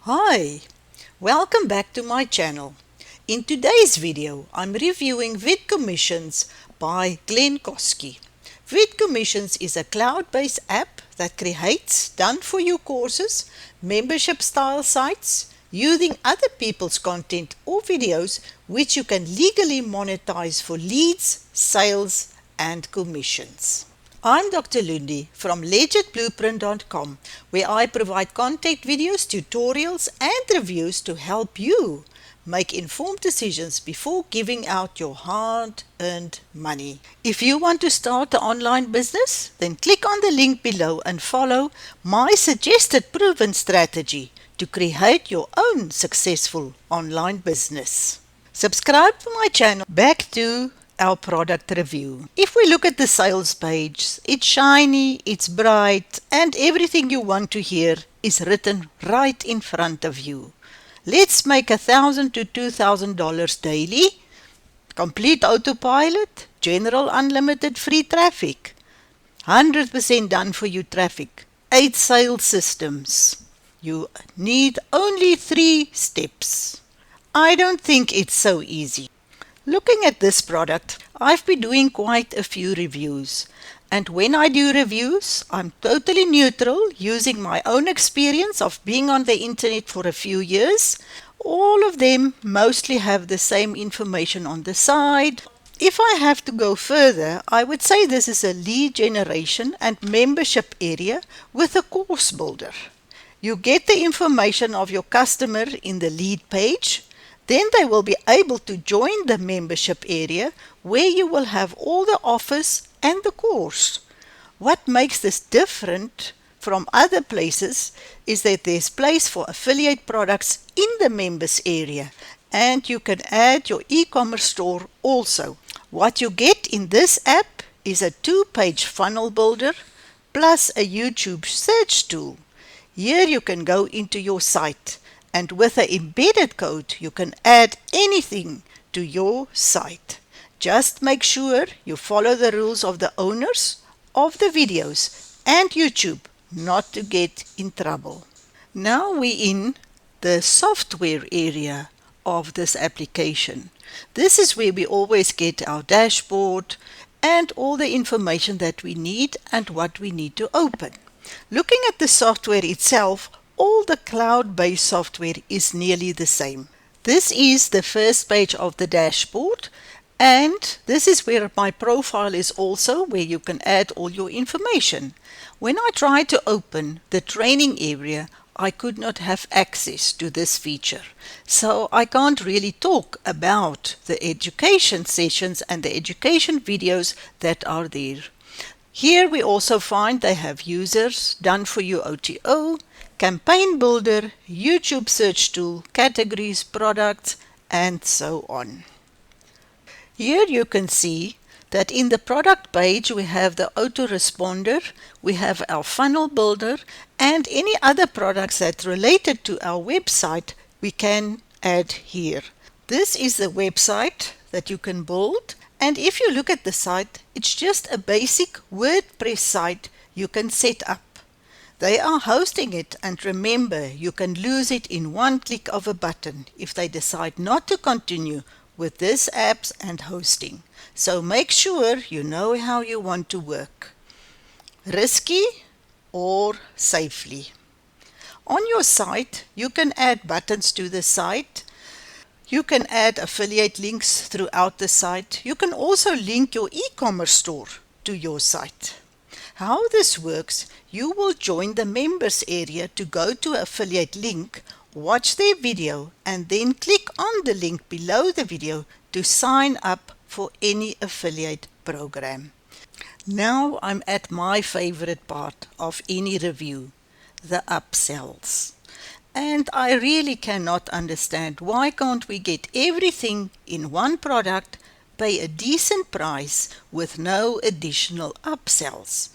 Hi, welcome back to my channel. In today's video, I'm reviewing Vidcommissions by Glynn Kosky. Vidcommissions is a cloud-based app that creates done-for-you courses, membership-style sites, using other people's content or videos which you can legally monetize for leads, sales, and commissions. I'm Dr. Loendi from legitblueprint.com, where I provide content videos, tutorials, and reviews to help you make informed decisions before giving out your hard-earned money. If you want to start an online business, then click on the link below and follow my suggested proven strategy to create your own successful online business. Subscribe to my channel. Back to our product review. If we look at the sales page, it's shiny, it's bright, and everything you want to hear is written right in front of you. Let's make $1,000 to $2,000 daily, complete autopilot, general unlimited free traffic, 100% done for you traffic, 8 sales systems. You need only 3 steps. I don't think it's so easy. Looking at this product, I've been doing quite a few reviews, and when I do reviews, I'm totally neutral, using my own experience of being on the internet for a few years. All of them mostly have the same information on the side. If I have to go further, I would say this is a lead generation and membership area with a course builder. You get the information of your customer in the lead page. Then they will be able to join the membership area where you will have all the offers and the course. What makes this different from other places is that there's place for affiliate products in the members area, and you can add your e-commerce store also. What you get in this app is a 2-page funnel builder plus a YouTube search tool. Here you can go into your site, and with an embedded code, you can add anything to your site. Just make sure you follow the rules of the owners of the videos and YouTube not to get in trouble. Now we're in the software area of this application. This is where we always get our dashboard and all the information that we need and what we need to open. Looking at the software itself, all the cloud-based software is nearly the same. This is the first page of the dashboard, and this is where my profile is also, where you can add all your information. When I tried to open the training area, I could not have access to this feature. So I can't really talk about the education sessions and the education videos that are there. Here we also find they have users, done for you OTO, campaign builder, YouTube search tool, categories, products, and so on. Here you can see that in the product page we have the autoresponder, we have our funnel builder, and any other products that related to our website we can add here. This is the website that you can build, and if you look at the site, it's just a basic WordPress site you can set up. They are hosting it, and remember, you can lose it in one click of a button if they decide not to continue with this apps and hosting. So make sure you know how you want to work. Risky or safely. On your site, you can add buttons to the site. You can add affiliate links throughout the site. You can also link your e-commerce store to your site. How this works, you will join the members area to go to an affiliate link, watch their video, and then click on the link below the video to sign up for any affiliate program. Now I'm at my favorite part of any review, the upsells. And I really cannot understand why can't we get everything in one product, pay a decent price with no additional upsells.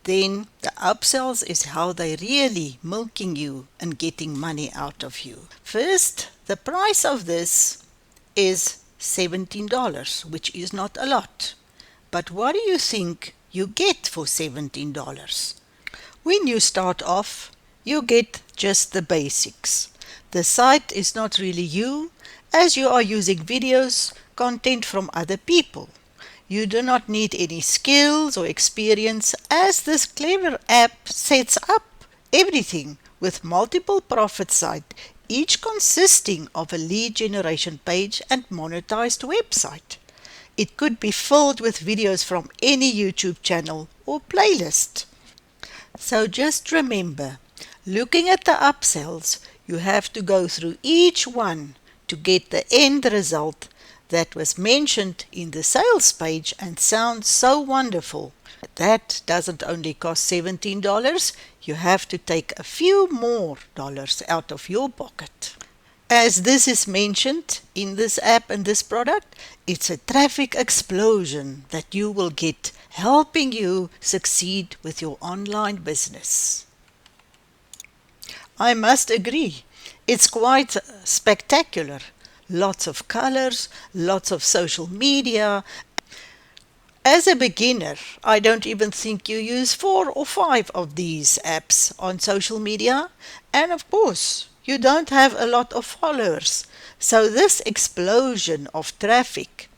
Then the upsells is how they really milking you and getting money out of you. First, the price of this is $17, which is not a lot. But what do you think you get for $17? When you start off, you get just the basics. The site is not really you, as you are using videos, content from other people. You do not need any skills or experience, as this clever app sets up everything with multiple profit sites, each consisting of a lead generation page and monetized website. It could be filled with videos from any YouTube channel or playlist. So just remember, looking at the upsells, you have to go through each one to get the end result that was mentioned in the sales page and sounds so wonderful. That doesn't only cost $17, you have to take a few more dollars out of your pocket. As this is mentioned in this app and this product, it's a traffic explosion that you will get, helping you succeed with your online business. I must agree, it's quite spectacular. Lots of colors, lots of social media. As a beginner, I don't even think you use 4 or 5 of these apps on social media. And of course, you don't have a lot of followers. So this explosion of traffic,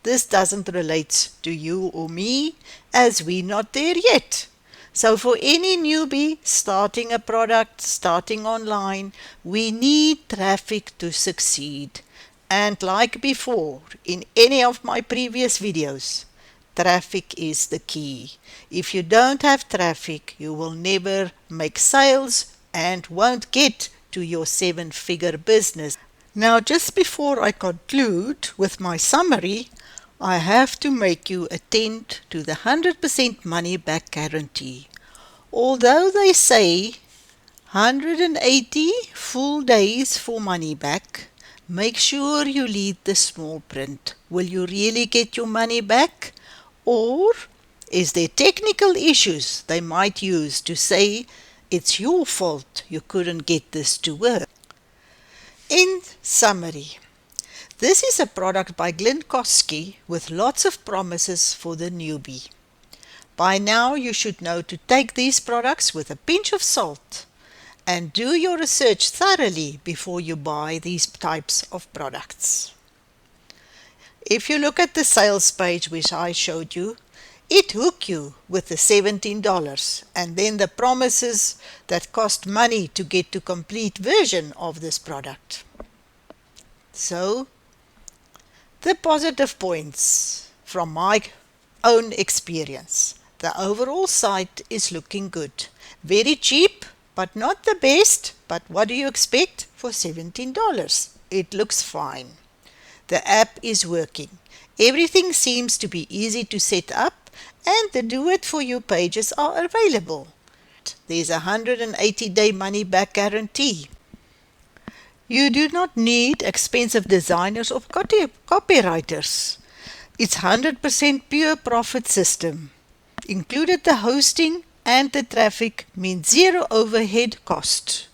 this doesn't relate to you or me, as we're not there yet. So for any newbie starting a product, starting online, we need traffic to succeed. And like before, in any of my previous videos, traffic is the key. If you don't have traffic, you will never make sales and won't get to your 7-figure business. Now, just before I conclude with my summary, I have to make you attend to the 100% money back guarantee. Although they say 180 full days for money back, make sure you read the small print. Will you really get your money back? Or is there technical issues they might use to say it's your fault you couldn't get this to work? In summary, this is a product by Glynn Kosky with lots of promises for the newbie. By now you should know to take these products with a pinch of salt and do your research thoroughly before you buy these types of products. If you look at the sales page which I showed you, it hooks you with the $17 and then the promises that cost money to get to complete version of this product. So, the positive points from my own experience. The overall site is looking good. Very cheap, but not the best. But what do you expect for $17? It looks fine. The app is working. Everything seems to be easy to set up and the do-it-for-you pages are available. There's a 180-day money-back guarantee. You do not need expensive designers or copywriters. It's 100% pure profit system. Included the hosting and the traffic means zero overhead cost.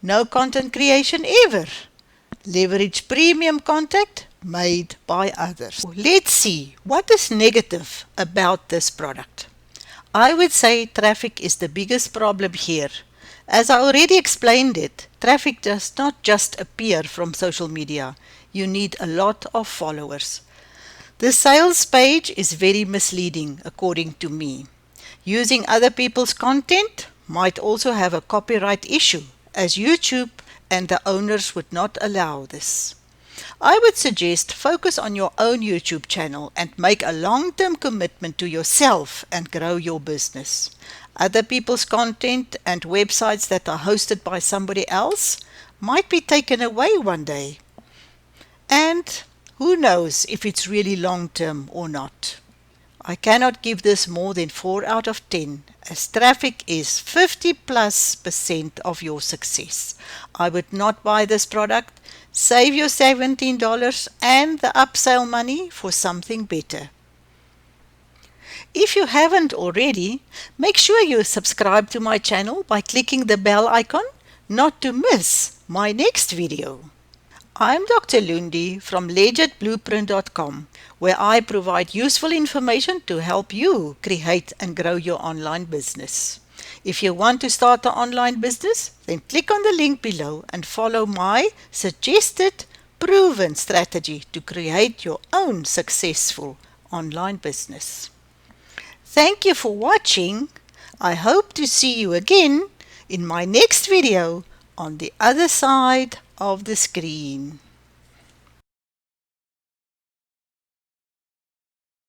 No content creation ever. Leverage premium content made by others. Let's see what is negative about this product. I would say traffic is the biggest problem here. As I already explained it, traffic does not just appear from social media. You need a lot of followers. The sales page is very misleading according to me. Using other people's content might also have a copyright issue, as YouTube and the owners would not allow this. I would suggest focus on your own YouTube channel and make a long-term commitment to yourself and grow your business. Other people's content and websites that are hosted by somebody else might be taken away one day. And who knows if it's really long-term or not. I cannot give this more than 4 out of 10, as traffic is 50+% of your success. I would not buy this product. Save your $17 and the upsell money for something better. If you haven't already, make sure you subscribe to my channel by clicking the bell icon not to miss my next video. I'm Dr. Loendi from legitblueprint.com, where I provide useful information to help you create and grow your online business. If you want to start an online business, then click on the link below and follow my suggested proven strategy to create your own successful online business. Thank you for watching. I hope to see you again in my next video on the other side of the screen.